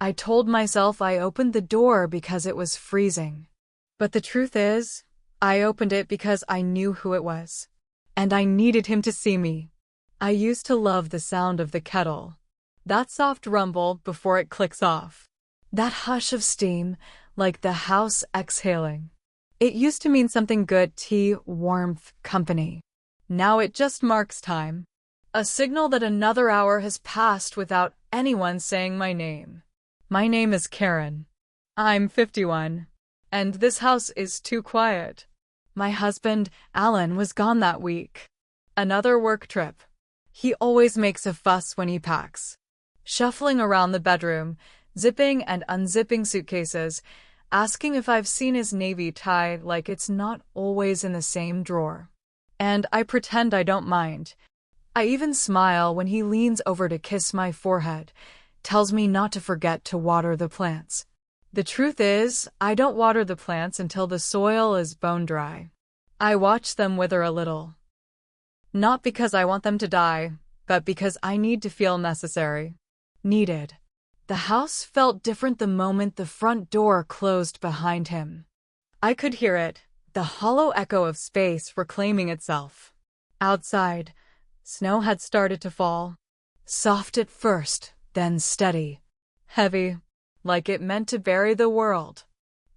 I told myself I opened the door because it was freezing. But the truth is, I opened it because I knew who it was. And I needed him to see me. I used to love the sound of the kettle. That soft rumble before it clicks off. That hush of steam, like the house exhaling. It used to mean something good: tea, warmth, company. Now it just marks time. A signal that another hour has passed without anyone saying my name. My name is Karen. I'm 51. And this house is too quiet. My husband, Alan, was gone that week. Another work trip. He always makes a fuss when he packs. Shuffling around the bedroom, zipping and unzipping suitcases, asking if I've seen his navy tie like it's not always in the same drawer. And I pretend I don't mind. I even smile when he leans over to kiss my forehead, tells me not to forget to water the plants. The truth is, I don't water the plants until the soil is bone dry. I watch them wither a little. Not because I want them to die, but because I need to feel necessary. Needed. The house felt different the moment the front door closed behind him. I could hear it, the hollow echo of space reclaiming itself. Outside, snow had started to fall. Soft at first, then steady. Heavy, like it meant to bury the world.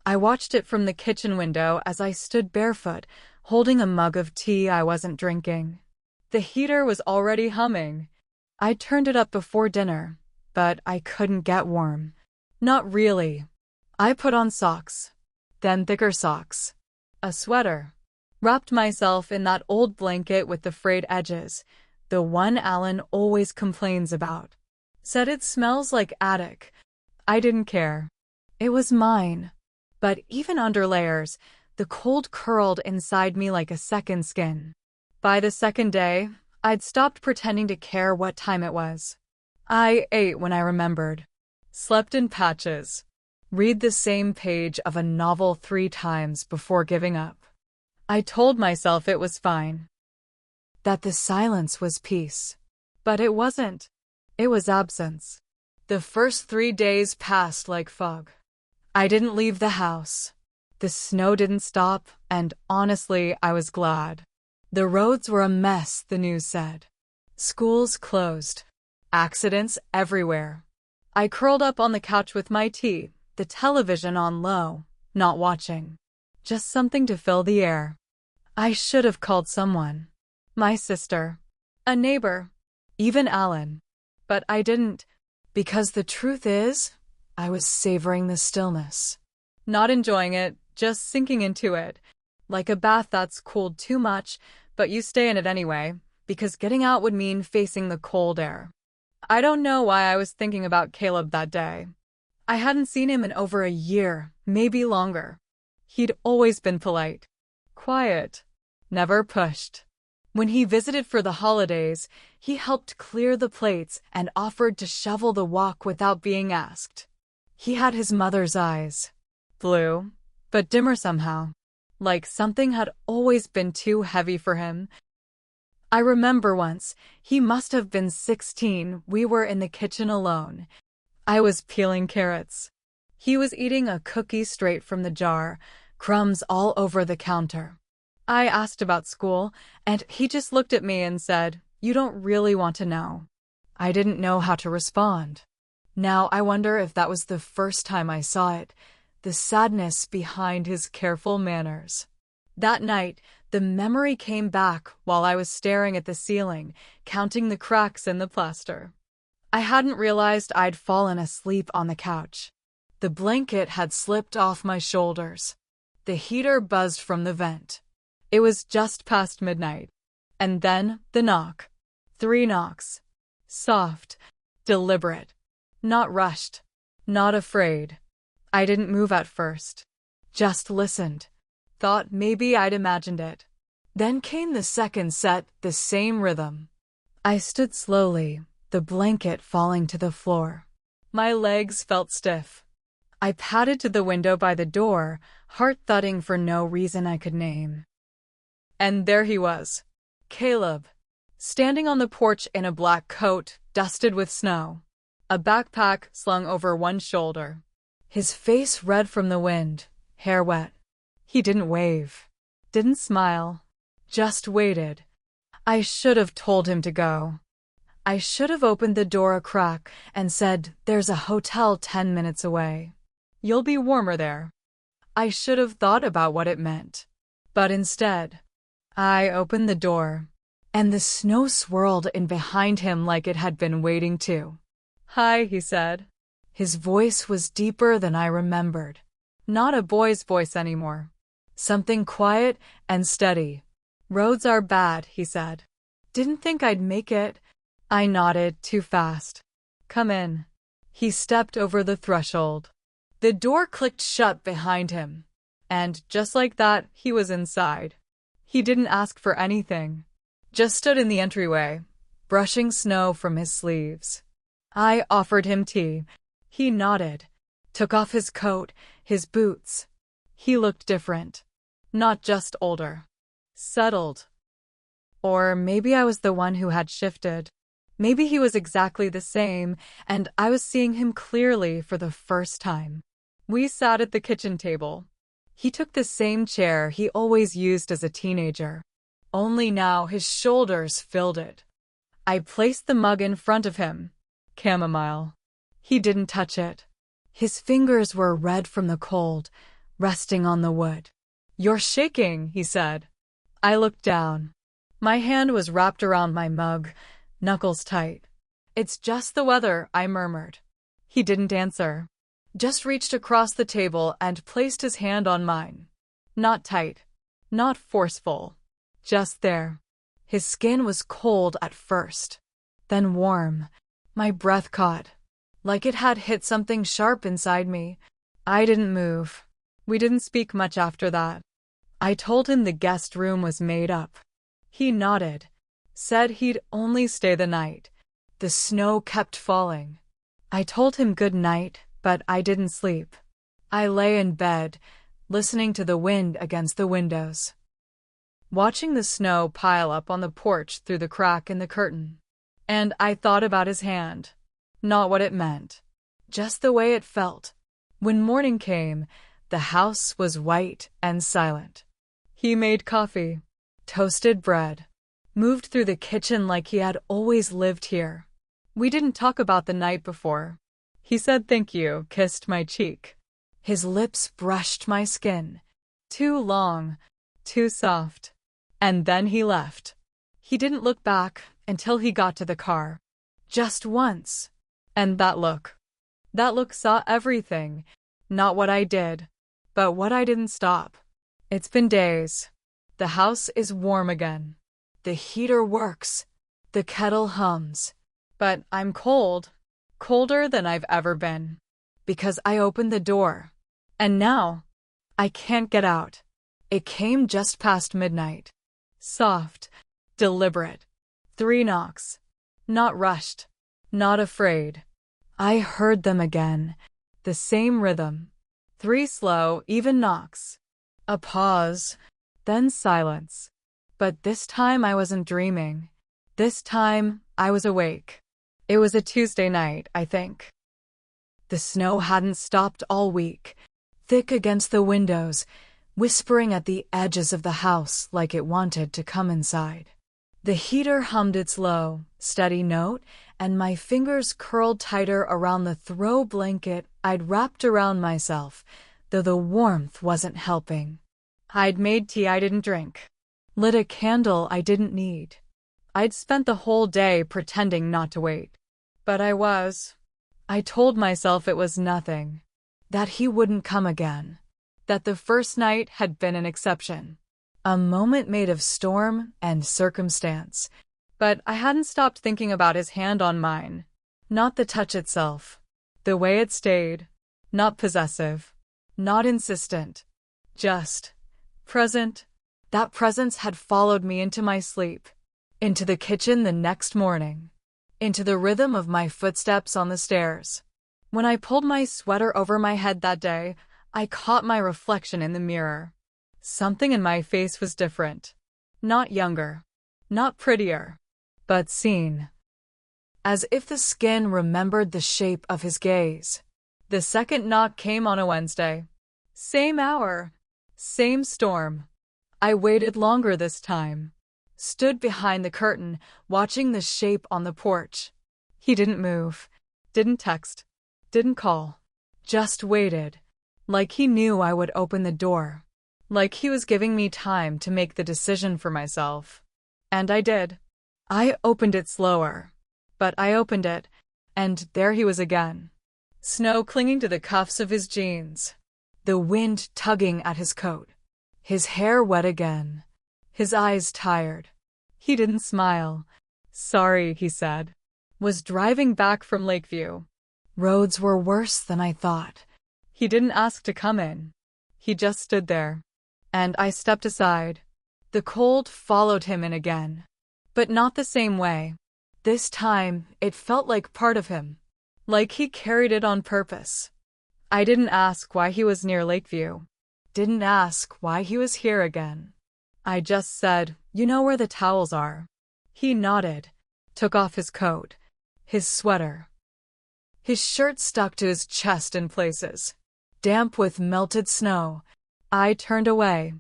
I watched it from the kitchen window as I stood barefoot, holding a mug of tea I wasn't drinking. The heater was already humming. I turned it up before dinner, but I couldn't get warm. Not really. I put on socks, then thicker socks, a sweater, wrapped myself in that old blanket with the frayed edges, the one Alan always complains about. Said it smells like attic. I didn't care. It was mine. But even under layers, the cold curled inside me like a second skin. By the second day, I'd stopped pretending to care what time it was. I ate when I remembered. Slept in patches. Read the same page of a novel 3 times before giving up. I told myself it was fine. That the silence was peace. But it wasn't. It was absence. The first 3 days passed like fog. I didn't leave the house. The snow didn't stop, and honestly, I was glad. The roads were a mess, the news said. Schools closed. Accidents everywhere. I curled up on the couch with my tea, the television on low, not watching. Just something to fill the air. I should have called someone. My sister. A neighbor. Even Alan. But I didn't. Because the truth is, I was savoring the stillness. Not enjoying it, just sinking into it. Like a bath that's cooled too much, but you stay in it anyway, because getting out would mean facing the cold air. I don't know why I was thinking about Caleb that day. I hadn't seen him in over a year, maybe longer. He'd always been polite. Quiet. Never pushed. When he visited for the holidays, he helped clear the plates and offered to shovel the walk without being asked. He had his mother's eyes. Blue, but dimmer somehow. Like something had always been too heavy for him. I remember once, he must have been 16, we were in the kitchen alone. I was peeling carrots. He was eating a cookie straight from the jar, crumbs all over the counter. I asked about school, and he just looked at me and said, "You don't really want to know." I didn't know how to respond. Now I wonder if that was the first time I saw it, the sadness behind his careful manners. That night, the memory came back while I was staring at the ceiling, counting the cracks in the plaster. I hadn't realized I'd fallen asleep on the couch. The blanket had slipped off my shoulders. The heater buzzed from the vent. It was just past midnight. And then the knock. 3 knocks. Soft, deliberate. Not rushed. Not afraid. I didn't move at first. Just listened. Thought maybe I'd imagined it. Then came the second set, the same rhythm. I stood slowly, the blanket falling to the floor. My legs felt stiff. I padded to the window by the door, heart thudding for no reason I could name. And there he was, Caleb, standing on the porch in a black coat, dusted with snow. a backpack slung over one shoulder. His face red from the wind, hair wet. He didn't wave, didn't smile, just waited. I should have told him to go. I should have opened the door a crack and said, "There's a hotel 10 minutes away. You'll be warmer there." I should have thought about what it meant. But instead, I opened the door, and the snow swirled in behind him like it had been waiting too. "Hi," he said. His voice was deeper than I remembered. Not a boy's voice anymore. Something quiet and steady. "Roads are bad," he said. "Didn't think I'd make it." I nodded too fast. "Come in." He stepped over the threshold. The door clicked shut behind him. And just like that, he was inside. He didn't ask for anything. Just stood in the entryway, brushing snow from his sleeves. I offered him tea. He nodded, took off his coat, his boots. He looked different. Not just older. Settled. Or maybe I was the one who had shifted. Maybe he was exactly the same, and I was seeing him clearly for the first time. We sat at the kitchen table. He took the same chair he always used as a teenager. Only now his shoulders filled it. I placed the mug in front of him. Chamomile. He didn't touch it. His fingers were red from the cold, resting on the wood. "You're shaking," he said. I looked down. My hand was wrapped around my mug, knuckles tight. "It's just the weather," I murmured. He didn't answer. Just reached across the table and placed his hand on mine. Not tight. Not forceful. Just there. His skin was cold at first. Then warm. My breath caught. Like it had hit something sharp inside me. I didn't move. We didn't speak much after that. I told him the guest room was made up. He nodded. Said he'd only stay the night. The snow kept falling. I told him good night, but I didn't sleep. I lay in bed, listening to the wind against the windows. Watching the snow pile up on the porch through the crack in the curtain. And I thought about his hand. Not what it meant. Just the way it felt. When morning came, the house was white and silent. He made coffee, toasted bread, moved through the kitchen like he had always lived here. We didn't talk about the night before. He said thank you, kissed my cheek. His lips brushed my skin. Too long, too soft. And then he left. He didn't look back until he got to the car. Just once. And that look saw everything. Not what I did, but what I didn't stop. It's been days. The house is warm again. The heater works. The kettle hums. But I'm cold. Colder than I've ever been. Because I opened the door. And now, I can't get out. It came just past midnight. Soft. Deliberate. 3 knocks. Not rushed. Not afraid. I heard them again. The same rhythm. 3 slow, even knocks. A pause. Then silence. But this time I wasn't dreaming. This time I was awake. It was a Tuesday night, I think. The snow hadn't stopped all week. Thick against the windows, whispering at the edges of the house like it wanted to come inside. The heater hummed its low, steady note, and my fingers curled tighter around the throw blanket I'd wrapped around myself, though the warmth wasn't helping. I'd made tea I didn't drink. Lit a candle I didn't need. I'd spent the whole day pretending not to wait. But I was. I told myself it was nothing. That he wouldn't come again. That the first night had been an exception. A moment made of storm and circumstance. But I hadn't stopped thinking about his hand on mine. Not the touch itself. The way it stayed. Not possessive. Not insistent. Just present. That presence had followed me into my sleep. Into the kitchen the next morning. Into the rhythm of my footsteps on the stairs. When I pulled my sweater over my head that day, I caught my reflection in the mirror. Something in my face was different. Not younger. Not prettier. But seen. as if the skin remembered the shape of his gaze. The second knock came on a Wednesday. Same hour, same storm. I waited longer this time. Stood behind the curtain, watching the shape on the porch. He didn't move, didn't text, didn't call. Just waited, like he knew I would open the door. Like he was giving me time to make the decision for myself. And I did. I opened it slower. But I opened it, and there he was again. Snow clinging to the cuffs of his jeans. The wind tugging at his coat. His hair wet again. His eyes tired. He didn't smile. Sorry, he said. Was driving back from Lakeview. Roads were worse than I thought. He didn't ask to come in. He just stood there. And I stepped aside. The cold followed him in again. But not the same way. This time, it felt like part of him. Like he carried it on purpose. I didn't ask why he was near Lakeview. Didn't ask why he was here again. I just said, "You know where the towels are." He nodded, took off his coat, his sweater. His shirt stuck to his chest in places, damp with melted snow. I turned away,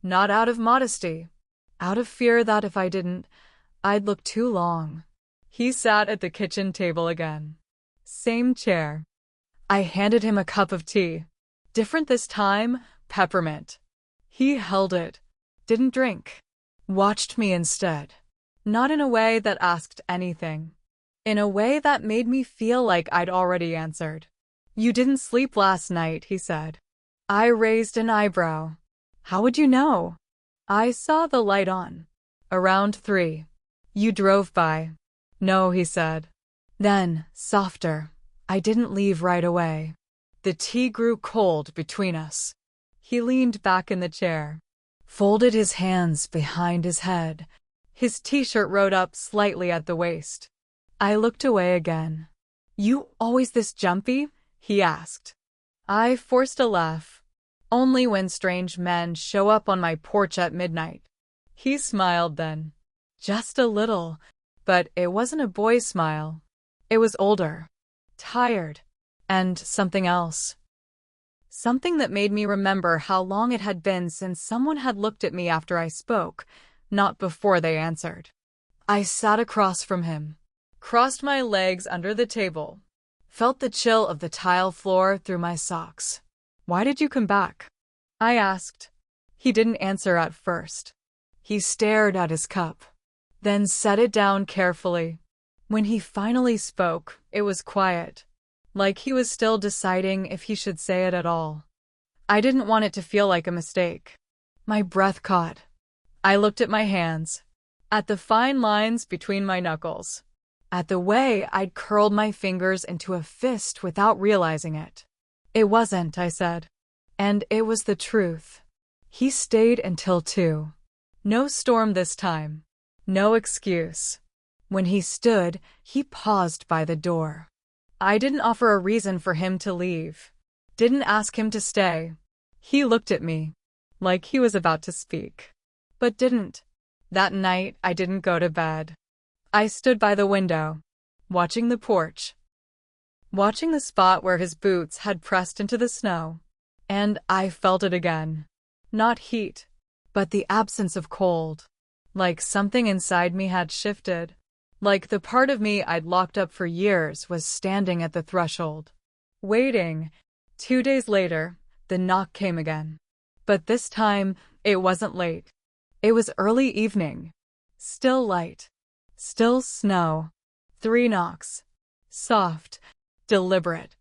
not out of modesty, out of fear that if I didn't, I'd look too long. He sat at the kitchen table again. Same chair. I handed him a cup of tea. Different this time, peppermint. He held it. Didn't drink. Watched me instead. Not in a way that asked anything. In a way that made me feel like I'd already answered. "You didn't sleep last night," he said. I raised an eyebrow. "How would you know?" "I saw the light on. Around 3. You drove by." "No," he said. Then, softer, "I didn't leave right away." The tea grew cold between us. He leaned back in the chair, folded his hands behind his head. His t-shirt rode up slightly at the waist. I looked away again. "You always this jumpy?" he asked. I forced a laugh. "Only when strange men show up on my porch at midnight." He smiled then. Just a little, but it wasn't a boy's smile. It was older, tired, and something else. Something that made me remember how long it had been since someone had looked at me after I spoke, not before they answered. I sat across from him, crossed my legs under the table, felt the chill of the tile floor through my socks. "Why did you come back?" I asked. He didn't answer at first. He stared at his cup, then set it down carefully. When he finally spoke, it was quiet, like he was still deciding if he should say it at all. I didn't want it to feel like a mistake. My breath caught. I looked at my hands, at the fine lines between my knuckles, at the way I'd curled my fingers into a fist without realizing it. "It wasn't," I said. And it was the truth. He stayed until 2. No storm this time. No excuse. When he stood, he paused by the door. I didn't offer a reason for him to leave. Didn't ask him to stay. He looked at me, like he was about to speak, but didn't. That night, I didn't go to bed. I stood by the window, watching the porch, watching the spot where his boots had pressed into the snow. And I felt it again. Not heat, but the absence of cold. Like something inside me had shifted. Like the part of me I'd locked up for years was standing at the threshold, waiting. 2 days later, the knock came again. But this time, it wasn't late. It was early evening. Still light. Still snow. 3 knocks. Soft. Deliberate.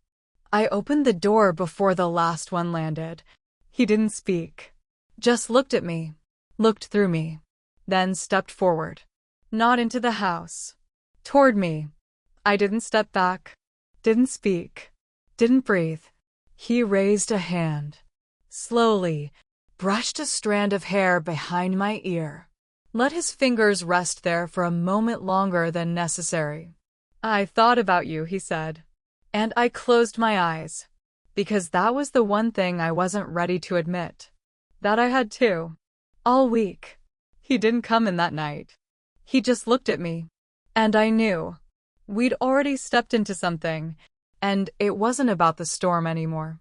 I opened the door before the last one landed. He didn't speak. Just looked at me. Looked through me. Then stepped forward. Not into the house. Toward me. I didn't step back. Didn't speak. Didn't breathe. He raised a hand. Slowly. Brushed a strand of hair behind my ear. Let his fingers rest there for a moment longer than necessary. "I thought about you," he said. And I closed my eyes. Because that was the one thing I wasn't ready to admit. That I had too. All week. He didn't come in that night. He just looked at me. And I knew. We'd already stepped into something, and it wasn't about the storm anymore.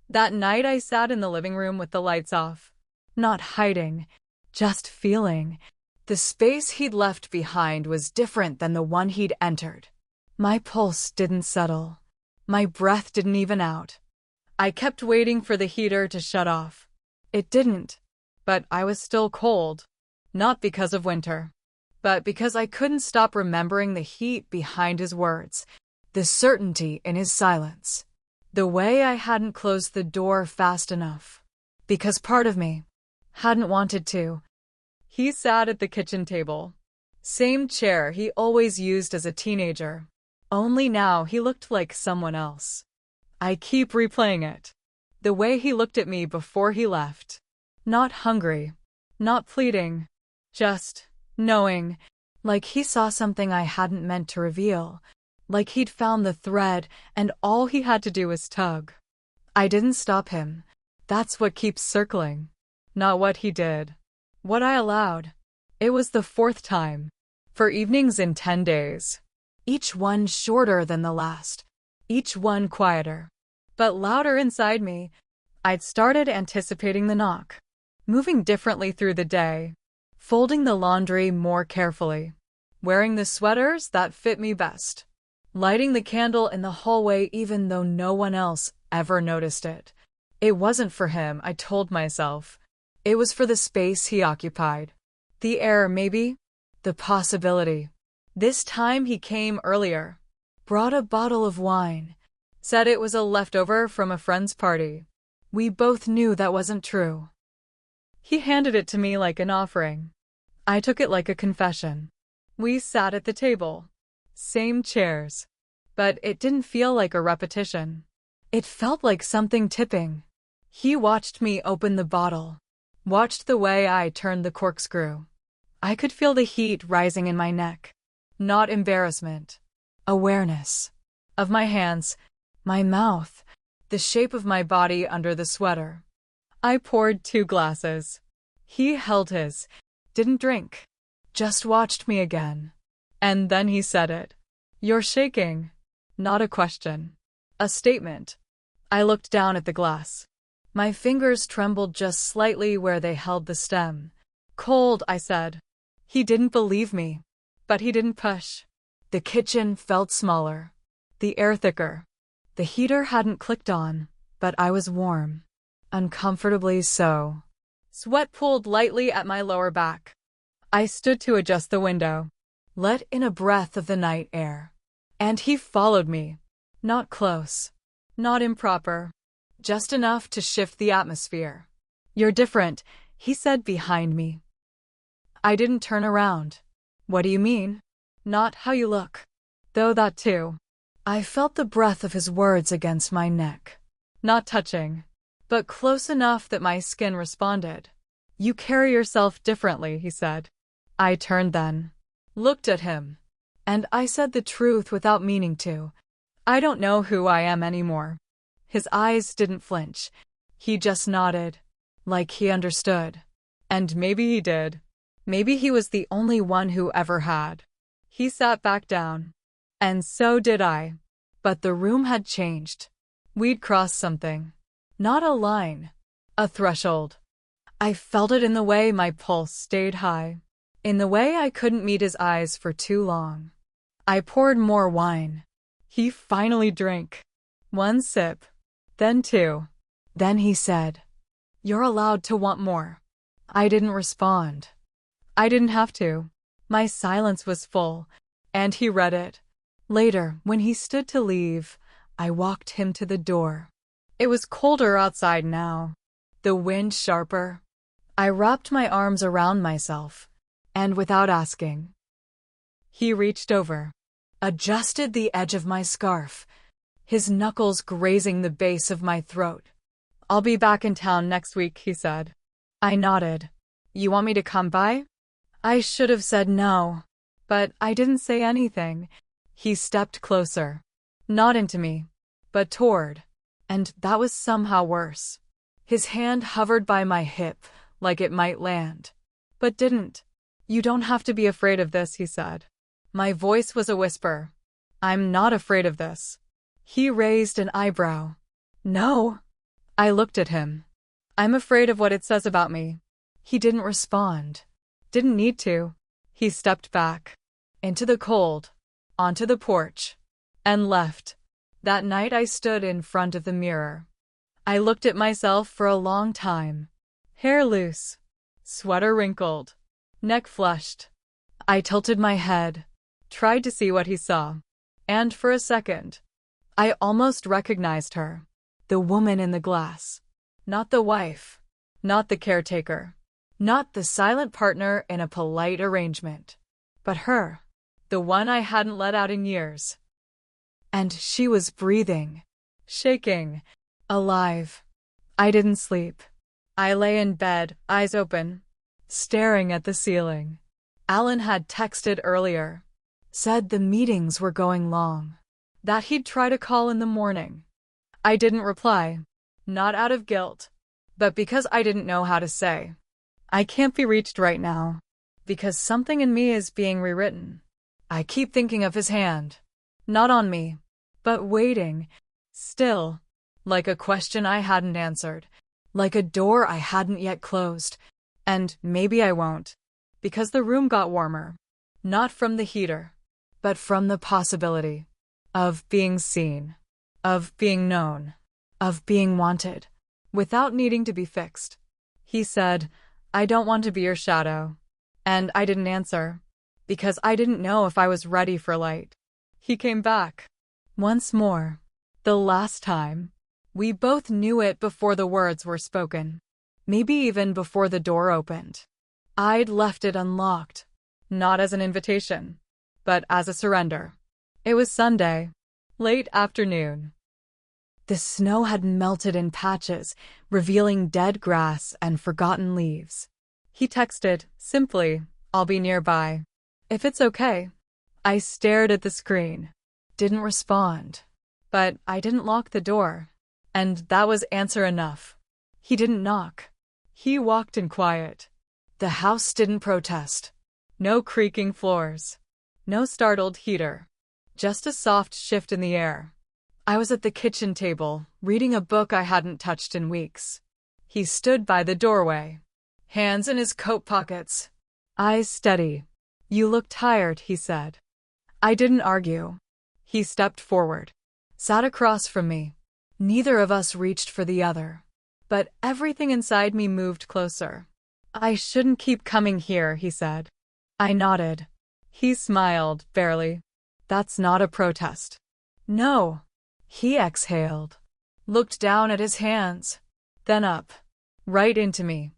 That night I sat in the living room with the lights off, not hiding, just feeling. The space he'd left behind was different than the one he'd entered. My pulse didn't settle. My breath didn't even out. I kept waiting for the heater to shut off. It didn't, but I was still cold. Not because of winter, but because I couldn't stop remembering the heat behind his words, the certainty in his silence, the way I hadn't closed the door fast enough, because part of me hadn't wanted to. He sat at the kitchen table. Same chair he always used as a teenager. Only now he looked like someone else. I keep replaying it. The way he looked at me before he left. Not hungry. Not pleading. Just knowing. Like he saw something I hadn't meant to reveal. Like he'd found the thread and all he had to do was tug. I didn't stop him. That's what keeps circling. Not what he did. What I allowed. It was the fourth time. 4 evenings in 10 days. Each one shorter than the last. Each one quieter. But louder inside me. I'd started anticipating the knock. Moving differently through the day. Folding the laundry more carefully. Wearing the sweaters that fit me best. Lighting the candle in the hallway even though no one else ever noticed it. It wasn't for him, I told myself. It was for the space he occupied. The air, maybe? The possibility. This time he came earlier. Brought a bottle of wine. Said it was a leftover from a friend's party. We both knew that wasn't true. He handed it to me like an offering. I took it like a confession. We sat at the table. Same chairs. But it didn't feel like a repetition. It felt like something tipping. He watched me open the bottle. Watched the way I turned the corkscrew. I could feel the heat rising in my neck. Not embarrassment. Awareness. Of my hands, my mouth, the shape of my body under the sweater. I poured 2 glasses. He held his. Didn't drink. Just watched me again. And then he said it. You're shaking. Not a question. A statement. I looked down at the glass. My fingers trembled just slightly where they held the stem. Cold, I said. He didn't believe me. But he didn't push. The kitchen felt smaller. The air thicker. The heater hadn't clicked on, but I was warm. Uncomfortably so. Sweat pooled lightly at my lower back. I stood to adjust the window. Let in a breath of the night air. And he followed me. Not close. Not improper. Just enough to shift the atmosphere. You're different, he said behind me. I didn't turn around. What do you mean? Not how you look. Though that too. I felt the breath of his words against my neck. Not touching, but close enough that my skin responded. You carry yourself differently, he said. I turned then. Looked at him. And I said the truth without meaning to. I don't know who I am anymore. His eyes didn't flinch. He just nodded. Like he understood. And maybe he did. Maybe he was the only one who ever had. He sat back down. And so did I. But the room had changed. We'd crossed something. Not a line. A threshold. I felt it in the way my pulse stayed high. In the way I couldn't meet his eyes for too long. I poured more wine. He finally drank. 1 sip. Then 2. Then he said, "You're allowed to want more." I didn't respond. I didn't have to. My silence was full, and he read it. Later, when he stood to leave, I walked him to the door. It was colder outside now. The wind sharper. I wrapped my arms around myself, and without asking, he reached over, adjusted the edge of my scarf, his knuckles grazing the base of my throat. "I'll be back in town next week," he said. I nodded. "You want me to come by?" I should have said no, but I didn't say anything. He stepped closer. Not into me, but toward. And that was somehow worse. His hand hovered by my hip, like it might land. But didn't. "You don't have to be afraid of this," he said. My voice was a whisper. I'm not afraid of this. He raised an eyebrow. No. I looked at him. I'm afraid of what it says about me. He didn't respond. Didn't need to. He stepped back. Into the cold. Onto the porch. And left. That night I stood in front of the mirror. I looked at myself for a long time. Hair loose. Sweater wrinkled. Neck flushed. I tilted my head. Tried to see what he saw. And for a second, I almost recognized her. The woman in the glass. Not the wife. Not the caretaker. Not the silent partner in a polite arrangement. But her. The one I hadn't let out in years. And she was breathing. Shaking. Alive. I didn't sleep. I lay in bed, eyes open, staring at the ceiling. Alan had texted earlier. Said the meetings were going long. That he'd try to call in the morning. I didn't reply. Not out of guilt. But because I didn't know how to say. I can't be reached right now. Because something in me is being rewritten. I keep thinking of his hand. Not on me. But waiting. Still. Like a question I hadn't answered. Like a door I hadn't yet closed. And maybe I won't. Because the room got warmer. Not from the heater. But from the possibility. Of being seen. Of being known. Of being wanted. Without needing to be fixed. He said, I don't want to be your shadow. And I didn't answer. Because I didn't know if I was ready for light. He came back. Once more. The last time. We both knew it before the words were spoken. Maybe even before the door opened. I'd left it unlocked. Not as an invitation. But as a surrender. It was Sunday. Late afternoon. The snow had melted in patches, revealing dead grass and forgotten leaves. He texted, simply, I'll be nearby. If it's okay. I stared at the screen. Didn't respond. But I didn't lock the door. And that was answer enough. He didn't knock. He walked in quiet. The house didn't protest. No creaking floors. No startled heater. Just a soft shift in the air. I was at the kitchen table, reading a book I hadn't touched in weeks. He stood by the doorway. Hands in his coat pockets. Eyes steady. You look tired, he said. I didn't argue. He stepped forward. Sat across from me. Neither of us reached for the other. But everything inside me moved closer. I shouldn't keep coming here, he said. I nodded. He smiled, barely. That's not a protest. No. He exhaled. Looked down at his hands. Then up. Right into me.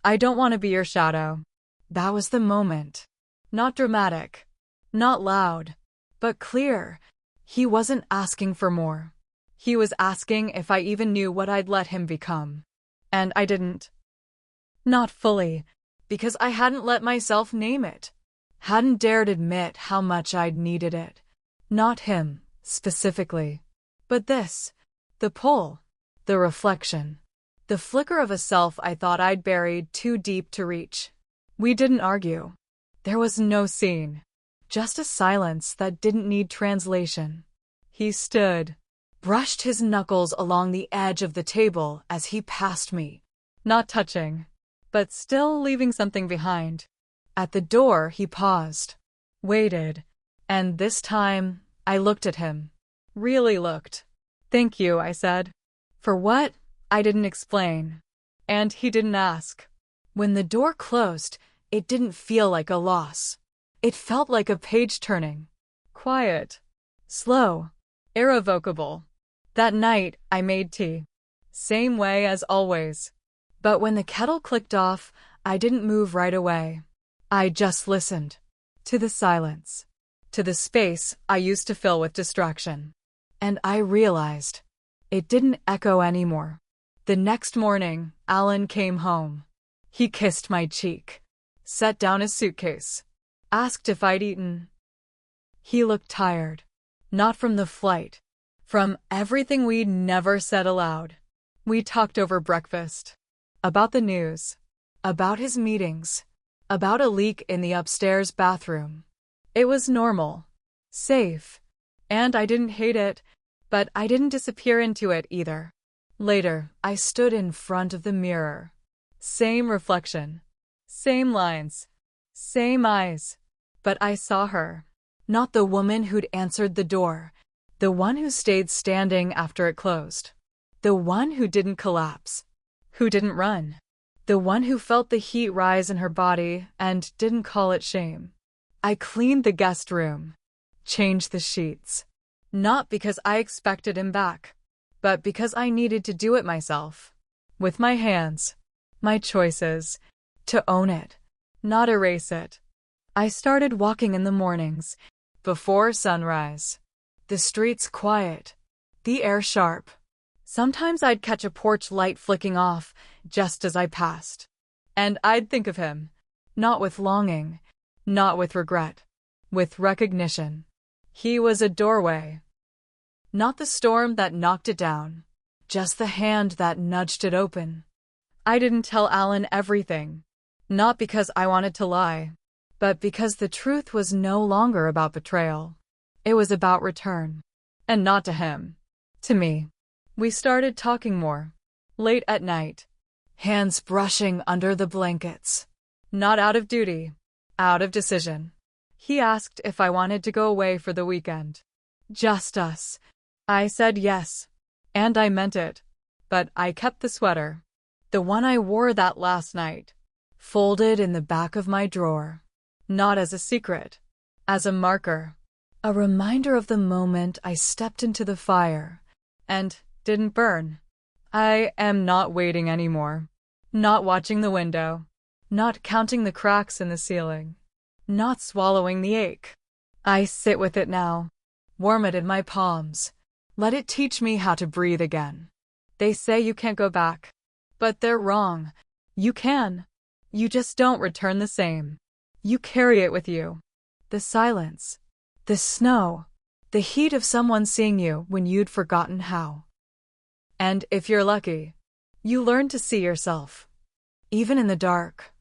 I don't want to be your shadow. That was the moment. Not dramatic. Not loud. But clear. He wasn't asking for more. He was asking if I even knew what I'd let him become. And I didn't. Not fully. Because I hadn't let myself name it. Hadn't dared admit how much I'd needed it. Not him, specifically. But this. The pull. The reflection. The flicker of a self I thought I'd buried too deep to reach. We didn't argue. There was no scene. Just a silence that didn't need translation. He stood. Brushed his knuckles along the edge of the table as he passed me. Not touching. But still leaving something behind. At the door, he paused. Waited. And this time, I looked at him. Really looked. Thank you, I said. For what? I didn't explain. And he didn't ask. When the door closed, it didn't feel like a loss. It felt like a page turning. Quiet. Slow. Irrevocable. That night, I made tea. Same way as always. But when the kettle clicked off, I didn't move right away. I just listened. To the silence. To the space I used to fill with distraction. And I realized. It didn't echo anymore. The next morning, Alan came home. He kissed my cheek. Set down his suitcase. Asked if I'd eaten. He looked tired. Not from the flight. From everything we'd never said aloud. We talked over breakfast. About the news. About his meetings. About a leak in the upstairs bathroom. It was normal. Safe. And I didn't hate it, but I didn't disappear into it either. Later, I stood in front of the mirror. Same reflection. Same lines. Same eyes. But I saw her. Not the woman who'd answered the door. The one who stayed standing after it closed. The one who didn't collapse. Who didn't run. The one who felt the heat rise in her body and didn't call it shame. I cleaned the guest room. Changed the sheets. Not because I expected him back, but because I needed to do it myself. With my hands. My choices. To own it. Not erase it. I started walking in the mornings. Before sunrise. The streets quiet. The air sharp. Sometimes I'd catch a porch light flicking off just as I passed. And I'd think of him. Not with longing. Not with regret. With recognition. He was a doorway. Not the storm that knocked it down. Just the hand that nudged it open. I didn't tell Alan everything. Not because I wanted to lie, but because the truth was no longer about betrayal. It was about return. And not to him. To me. We started talking more. Late at night. Hands brushing under the blankets. Not out of duty. Out of decision. He asked if I wanted to go away for the weekend. Just us. I said yes. And I meant it. But I kept the sweater. The one I wore that last night. Folded in the back of my drawer. Not as a secret. As a marker. A reminder of the moment I stepped into the fire. And didn't burn. I am not waiting anymore. Not watching the window. Not counting the cracks in the ceiling. Not swallowing the ache. I sit with it now. Warm it in my palms. Let it teach me how to breathe again. They say you can't go back. But they're wrong. You can. You just don't return the same. You carry it with you. The silence. The snow. The heat of someone seeing you when you'd forgotten how. And if you're lucky, you learn to see yourself. Even in the dark.